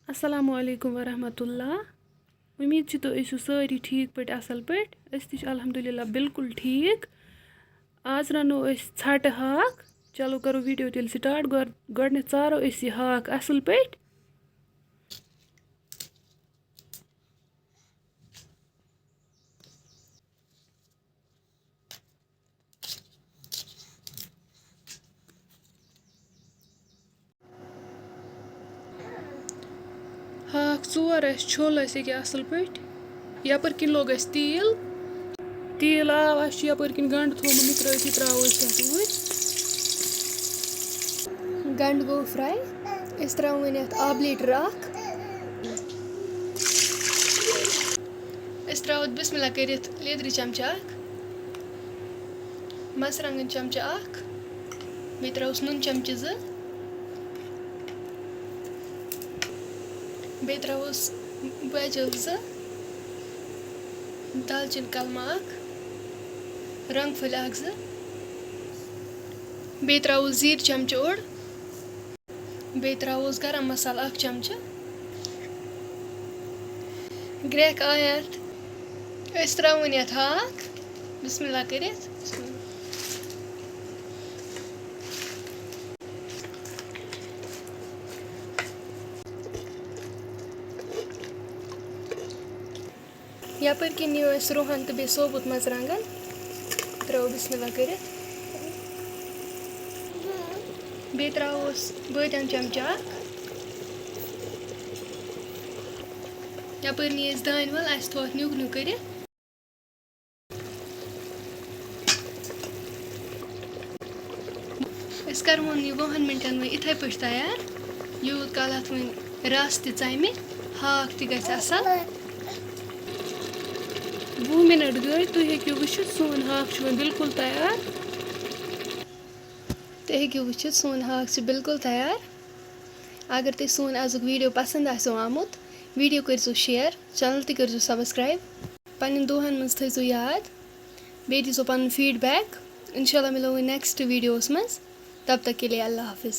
अस्सलामु अलैकुम वरहमतुल्लाह। उम्मीद छी तो ऐसु सारी ठीक पट असल पट अस अल्हम्दुलिल्लाह बिल्कुल ठीक। आज रनो छट हाक। चलो करो वीडियो तेल स्टार्ट। गड चारो यह हाक असल पट। हाक चोर छोल असल पट। यपर किन लोग तील तील आव यपर किन गंड थोमुत नित्र त्रो गंड गो फ्राई इस त्रो वन आब लीटर त्रो बिस्मिल्लाह कर लेदर चमचा मरसरंगन चमचा बे त्रोस नून चमचे बे त्रोस बजल दालचीन कलमा रंग फुल बे त्रोस जीर चमचे ओड़ बे त्रोस गरम मसाला चमचा ग्रेक आयत त्रोवन ये हाक बिस्मिल्लाह कर यपर किन रुहन तो बे सोबुत मरसरंगन त्रो बिस्मिल्लाह कर बे त्रोस बदन चमचा यपर नी दान वल थोत न्यूक न्यूक कर करवन यह 20 मिनटन वो इथे पे तैयार यूत काल अत वन रस तमे हाक तसल 20 मिनट गई तुम हेकु वुचित सोन हाक बिल्कुल तैयार। तुम हेकु वुचित सोन हाक बिल्कुल तैयार। अगर तुम सोन आजुक वीडियो पसंद आमुत वीडियो करो शेयर चैनल तक करो सब्सक्राइब पन्न दोहन मज थो याद बे दीजो पन फीडबैक। इंशाल्लाह मिलो नेक्स्ट वीडियोस मज। तब तक के लिए अल्लाह हाफिज़।